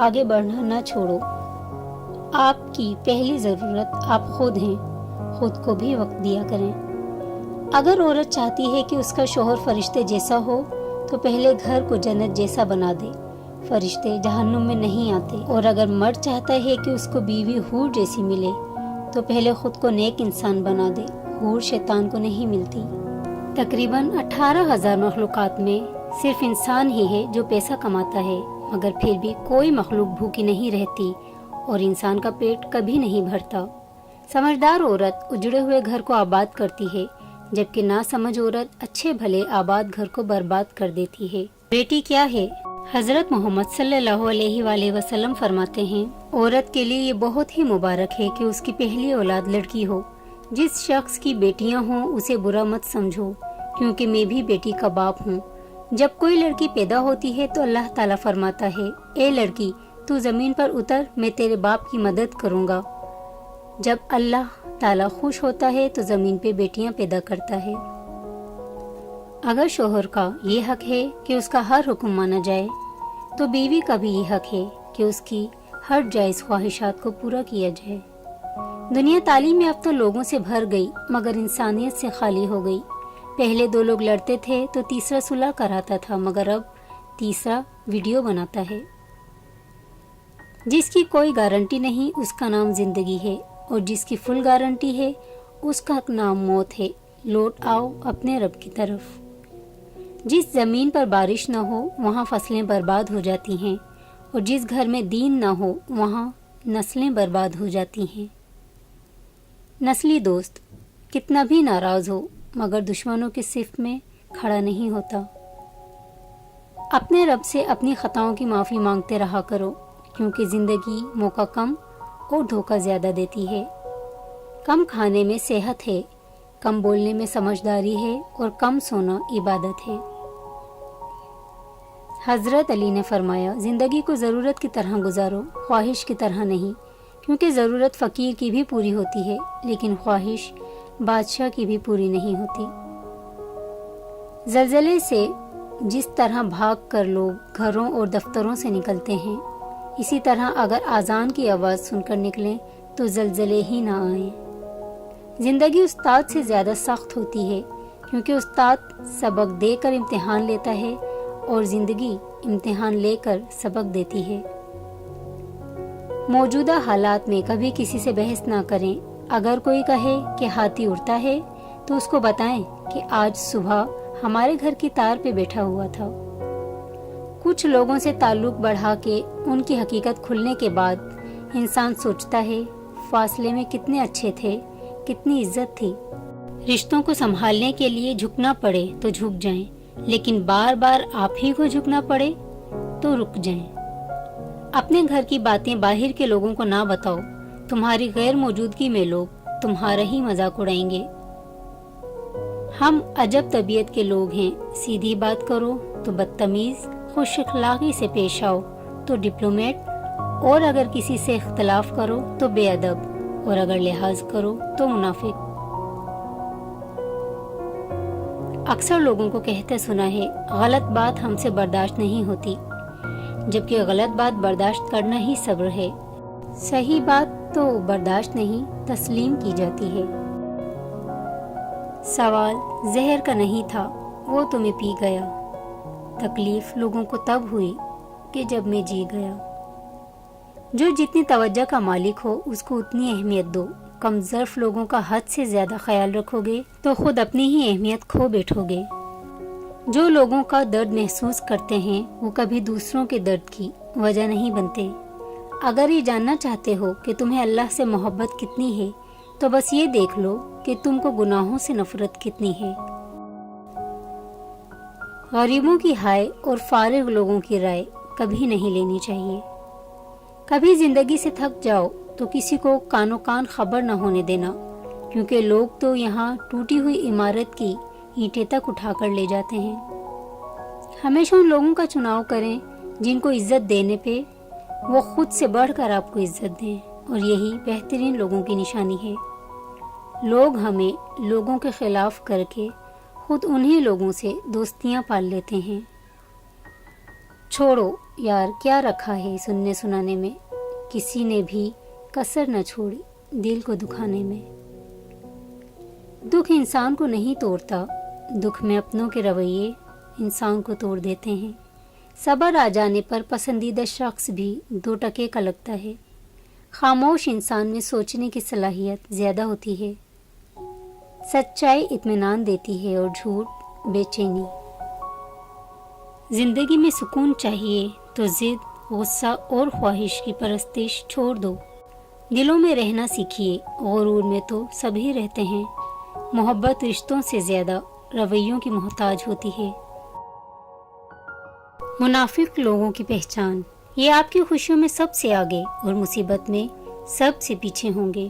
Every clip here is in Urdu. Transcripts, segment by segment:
آگے بڑھنا نہ چھوڑو۔ آپ کی پہلی ضرورت آپ خود ہیں، خود کو بھی وقت دیا کریں۔ اگر عورت چاہتی ہے کہ اس کا شوہر فرشتے جیسا ہو تو پہلے گھر کو جنت جیسا بنا دے، فرشتے جہنم میں نہیں آتے۔ اور اگر مرد چاہتا ہے کہ اس کو بیوی حور جیسی ملے تو پہلے خود کو نیک انسان بنا دے، حور شیطان کو نہیں ملتی۔ تقریباً 18,000 مخلوقات میں صرف انسان ہی ہے جو پیسہ کماتا ہے، مگر پھر بھی کوئی مخلوق بھوکی نہیں رہتی اور انسان کا پیٹ کبھی نہیں بھرتا۔ سمجھدار عورت اجڑے ہوئے گھر کو آباد کرتی ہے، جبکہ ناسمجھ عورت اچھے بھلے آباد گھر کو برباد کر دیتی ہے۔ بیٹی کیا ہے؟ حضرت محمد صلی اللہ علیہ وآلہ وسلم فرماتے ہیں، عورت کے لیے یہ بہت ہی مبارک ہے کہ اس کی پہلی اولاد لڑکی ہو۔ جس شخص کی بیٹیاں ہوں اسے برا مت سمجھو، کیونکہ میں بھی بیٹی کا باپ ہوں۔ جب کوئی لڑکی پیدا ہوتی ہے تو اللہ تعالیٰ فرماتا ہے، اے لڑکی تو زمین پر اتر، میں تیرے باپ کی مدد کروں گا۔ جب اللہ تعالیٰ خوش ہوتا ہے تو زمین پہ بیٹیاں پیدا کرتا ہے۔ اگر شوہر کا یہ حق ہے کہ اس کا ہر حکم مانا جائے تو بیوی کا بھی یہ حق ہے کہ اس کی ہر جائز خواہشات کو پورا کیا جائے۔ دنیا تعلیم یافتہ لوگوں سے بھر گئی مگر انسانیت سے خالی ہو گئی۔ پہلے 2 لوگ لڑتے تھے تو تیسرا صلح کراتا تھا، مگر اب تیسرا ویڈیو بناتا ہے۔ جس کی کوئی گارنٹی نہیں اس کا نام زندگی ہے، اور جس کی فل گارنٹی ہے اس کا نام موت ہے۔ لوٹ آؤ اپنے رب کی طرف۔ جس زمین پر بارش نہ ہو وہاں فصلیں برباد ہو جاتی ہیں، اور جس گھر میں دین نہ ہو وہاں نسلیں برباد ہو جاتی ہیں۔ نسلی دوست کتنا بھی ناراض ہو مگر دشمنوں کی صف میں کھڑا نہیں ہوتا۔ اپنے رب سے اپنی خطاؤں کی معافی مانگتے رہا کرو، کیونکہ زندگی موقع کم اور دھوکہ زیادہ دیتی ہے۔ کم کھانے میں صحت ہے، کم بولنے میں سمجھداری ہے، اور کم سونا عبادت ہے۔ حضرت علی نے فرمایا، زندگی کو ضرورت کی طرح گزارو، خواہش کی طرح نہیں، کیونکہ ضرورت فقیر کی بھی پوری ہوتی ہے لیکن خواہش بادشاہ کی بھی پوری نہیں ہوتی۔ زلزلے سے جس طرح بھاگ کر لوگ گھروں اور دفتروں سے نکلتے ہیں، اسی طرح اگر اذان کی آواز سن کر نکلیں تو زلزلے ہی نہ آئیں۔ زندگی استاد سے زیادہ سخت ہوتی ہے، کیونکہ استاد سبق دے کر امتحان لیتا ہے اور زندگی امتحان لے کر سبق دیتی ہے۔ موجودہ حالات میں کبھی کسی سے بحث نہ کریں۔ اگر کوئی کہے کہ ہاتھی اڑتا ہے تو اس کو بتائیں کہ آج صبح ہمارے گھر کی تار پہ بیٹھا ہوا تھا۔ کچھ لوگوں سے تعلق بڑھا کے ان کی حقیقت کھلنے کے بعد انسان سوچتا ہے فاصلے میں کتنے اچھے تھے، کتنی عزت تھی۔ رشتوں کو سنبھالنے کے لیے جھکنا پڑے تو جھک جائیں، لیکن بار بار آپ ہی کو جھکنا پڑے تو رک جائیں۔ اپنے گھر کی باتیں باہر کے لوگوں کو نہ بتاؤ، تمہاری غیر موجودگی میں لوگ تمہارا ہی مذاق اڑائیں گے۔ ہم عجب طبیعت کے لوگ ہیں، سیدھی بات کرو تو بدتمیز، خوش اخلاقی سے پیش آؤ تو ڈپلومیٹ، اور اگر کسی سے اختلاف کرو تو بے ادب، اور اگر لحاظ کرو تو منافق۔ اکثر لوگوں کو کہتے سنا ہے، غلط بات ہم سے برداشت نہیں ہوتی، جبکہ غلط بات برداشت کرنا ہی صبر ہے۔ صحیح بات تو برداشت نہیں، تسلیم کی جاتی ہے۔ سوال زہر کا نہیں تھا، وہ تمہیں پی گیا۔ تکلیف لوگوں کو تب ہوئی کہ جب میں جی گیا۔ جو جتنی توجہ کا مالک ہو اس کو اتنی اہمیت دو۔ کم ظرف لوگوں کا حد سے زیادہ خیال رکھو گے تو خود اپنی ہی اہمیت کھو بیٹھو گے۔ جو لوگوں کا درد محسوس کرتے ہیں وہ کبھی دوسروں کے درد کی وجہ نہیں بنتے۔ اگر یہ جاننا چاہتے ہو کہ تمہیں اللہ سے محبت کتنی ہے تو بس یہ دیکھ لو کہ تم کو گناہوں سے نفرت کتنی ہے۔ غریبوں کی ہائے اور فارغ لوگوں کی رائے کبھی نہیں لینی چاہیے۔ کبھی زندگی سے تھک جاؤ تو کسی کو کانوں کان خبر نہ ہونے دینا، کیونکہ لوگ تو یہاں ٹوٹی ہوئی عمارت کی اینٹیں تک اٹھا کر لے جاتے ہیں۔ ہمیشہ ان لوگوں کا چناؤ کریں جن کو عزت دینے پہ وہ خود سے بڑھ کر آپ کو عزت دیں، اور یہی بہترین لوگوں کی نشانی ہے۔ لوگ ہمیں لوگوں کے خلاف کر کے خود انہی لوگوں سے دوستیاں پال لیتے ہیں۔ چھوڑو یار کیا رکھا ہے سننے سنانے میں، کسی نے بھی کسر نہ چھوڑی دل کو دکھانے میں۔ دکھ انسان کو نہیں توڑتا، دکھ میں اپنوں کے رویے انسان کو توڑ دیتے ہیں۔ صبر آ جانے پر پسندیدہ شخص بھی 2 ٹکے کا لگتا ہے۔ خاموش انسان میں سوچنے کی صلاحیت زیادہ ہوتی ہے۔ سچائی اطمینان دیتی ہے اور جھوٹ بے چینی۔ زندگی میں سکون چاہیے تو ضد، غصہ اور خواہش کی پرستش چھوڑ دو۔ دلوں میں رہنا سیکھیے، غرور میں تو سبھی رہتے ہیں۔ محبت رشتوں سے زیادہ رویوں کی محتاج ہوتی ہے۔ منافق لوگوں کی پہچان، یہ آپ کی خوشیوں میں سب سے آگے اور مصیبت میں سب سے پیچھے ہوں گے۔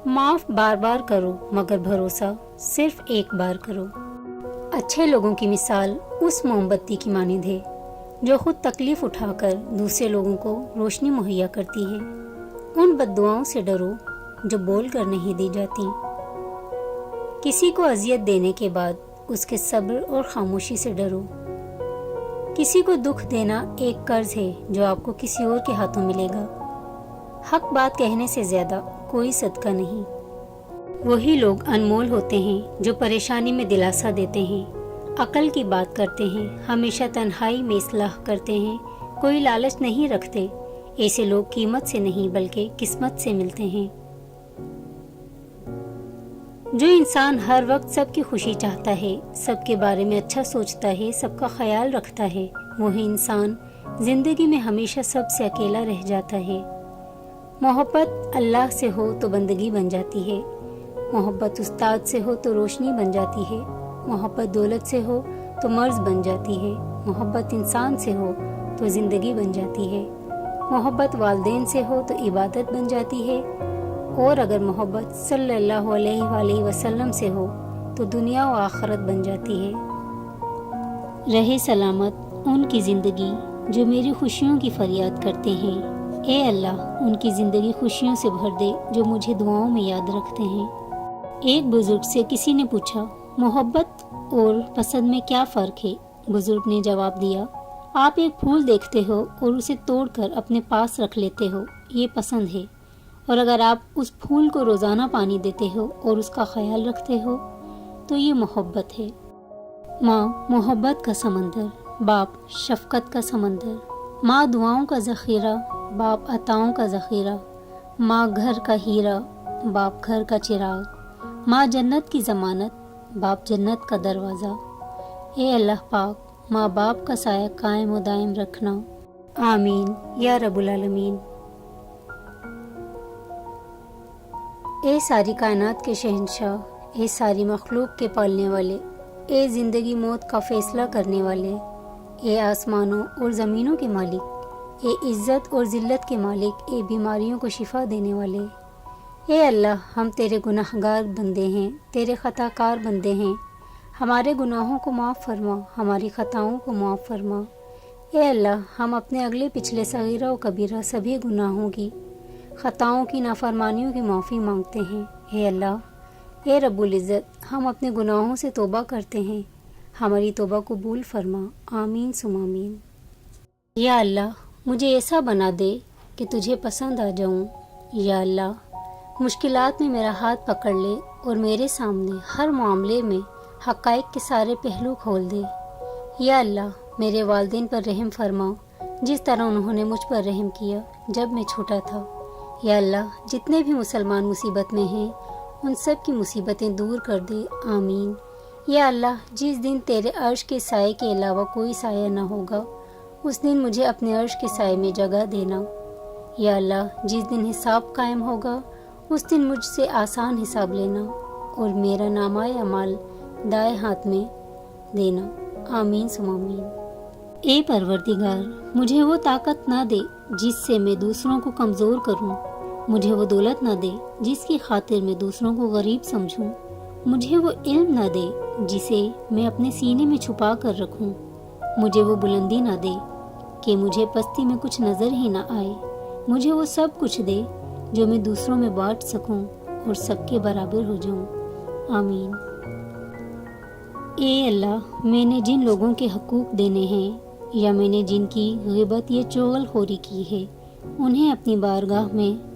معاف بار بار کرو مگر بھروسہ صرف ایک بار کرو۔ اچھے لوگوں کی مثال اس موم بتی کی مانند ہے جو خود تکلیف اٹھا کر دوسرے لوگوں کو روشنی مہیا کرتی ہے۔ ان بد دعاؤں سے ڈرو جو بول کر نہیں دی جاتی۔ کسی کو اذیت دینے کے بعد اس کے صبر اور خاموشی سے ڈرو۔ کسی کو دکھ دینا ایک قرض ہے جو آپ کو کسی اور کے ہاتھوں ملے گا۔ حق بات کہنے سے زیادہ کوئی صدقہ نہیں۔ وہی لوگ انمول ہوتے ہیں جو پریشانی میں دلاسا دیتے ہیں، عقل کی بات کرتے ہیں، ہمیشہ تنہائی میں اصلاح کرتے ہیں، کوئی لالچ نہیں رکھتے۔ ایسے لوگ قیمت سے نہیں بلکہ قسمت سے ملتے ہیں۔ جو انسان ہر وقت سب کی خوشی چاہتا ہے، سب کے بارے میں اچھا سوچتا ہے، سب کا خیال رکھتا ہے، وہی انسان زندگی میں ہمیشہ سب سے اکیلا رہ جاتا ہے۔ محبت اللہ سے ہو تو بندگی بن جاتی ہے، محبت استاد سے ہو تو روشنی بن جاتی ہے، محبت دولت سے ہو تو مرض بن جاتی ہے، محبت انسان سے ہو تو زندگی بن جاتی ہے، محبت والدین سے ہو تو عبادت بن جاتی ہے، اور اگر محبت صلی اللہ علیہ وآلہ وسلم سے ہو تو دنیا و آخرت بن جاتی ہے۔ رہے سلامت ان کی زندگی جو میری خوشیوں کی فریاد کرتے ہیں۔ اے اللہ ان کی زندگی خوشیوں سے بھر دے جو مجھے دعاؤں میں یاد رکھتے ہیں۔ ایک بزرگ سے کسی نے پوچھا، محبت اور پسند میں کیا فرق ہے؟ بزرگ نے جواب دیا، آپ ایک پھول دیکھتے ہو اور اسے توڑ کر اپنے پاس رکھ لیتے ہو، یہ پسند ہے، اور اگر آپ اس پھول کو روزانہ پانی دیتے ہو اور اس کا خیال رکھتے ہو تو یہ محبت ہے۔ ماں محبت کا سمندر، باپ شفقت کا سمندر، ماں دعاؤں کا ذخیرہ، باپ عطاؤں کا ذخیرہ، ماں گھر کا ہیرا، باپ گھر کا چراغ، ماں جنت کی ضمانت، باپ جنت کا دروازہ۔ اے اللہ پاک ماں باپ کا سایہ قائم و دائم رکھنا، آمین یا رب العالمین۔ اے ساری کائنات کے شہنشاہ، اے ساری مخلوق کے پالنے والے، اے زندگی موت کا فیصلہ کرنے والے، اے آسمانوں اور زمینوں کے مالک، اے عزت اور ذلت کے مالک، اے بیماریوں کو شفا دینے والے۔ اے اللہ ہم تیرے گناہ گار بندے ہیں، تیرے خطا کار بندے ہیں، ہمارے گناہوں کو معاف فرما، ہماری خطاؤں کو معاف فرما۔ اے اللہ ہم اپنے اگلے پچھلے صغیرہ و کبیرہ سبھی گناہوں کی، خطاؤں کی، نافرمانیوں کی معافی مانگتے ہیں۔ اے اللہ، اے رب العزت ہم اپنے گناہوں سے توبہ کرتے ہیں، ہماری توبہ قبول فرما، آمین ثم آمین۔ یا اللہ مجھے ایسا بنا دے کہ تجھے پسند آ جاؤں۔ یا اللہ مشکلات میں میرا ہاتھ پکڑ لے اور میرے سامنے ہر معاملے میں حقائق کے سارے پہلو کھول دے۔ یا اللہ میرے والدین پر رحم فرما جس طرح انہوں نے مجھ پر رحم کیا جب میں چھوٹا تھا۔ یا اللہ جتنے بھی مسلمان مصیبت میں ہیں ان سب کی مصیبتیں دور کر دے، آمین۔ یا اللہ جس دن تیرے عرش کے سائے کے علاوہ کوئی سایہ نہ ہوگا اس دن مجھے اپنے عرش کے سائے میں جگہ دینا۔ یا اللہ جس دن حساب قائم ہوگا اس دن مجھ سے آسان حساب لینا اور میرا نامہ اعمال دائیں ہاتھ میں دینا، آمین ثم آمین۔ اے پروردگار مجھے وہ طاقت نہ دے جس سے میں دوسروں کو کمزور کروں، مجھے وہ دولت نہ دے جس کی خاطر میں دوسروں کو غریب سمجھوں، مجھے وہ علم نہ دے جسے میں اپنے سینے میں چھپا کر رکھوں، مجھے وہ بلندی نہ دے کہ مجھے پستی میں کچھ نظر ہی نہ آئے، مجھے وہ سب کچھ دے جو میں دوسروں میں بانٹ سکوں اور سب کے برابر ہو جاؤں، آمین۔ اے اللہ میں نے جن لوگوں کے حقوق دینے ہیں یا میں نے جن کی غیبت یا چغل خوری کی ہے انہیں اپنی بارگاہ میں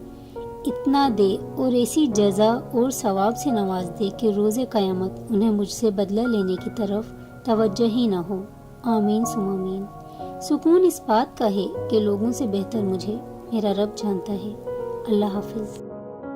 اتنا دے اور ایسی جزا اور ثواب سے نواز دے کہ روز قیامت انہیں مجھ سے بدلہ لینے کی طرف توجہ ہی نہ ہو۔ آمین ثم آمین۔ سکون اس بات کا ہے کہ لوگوں سے بہتر مجھے میرا رب جانتا ہے۔ اللہ حافظ۔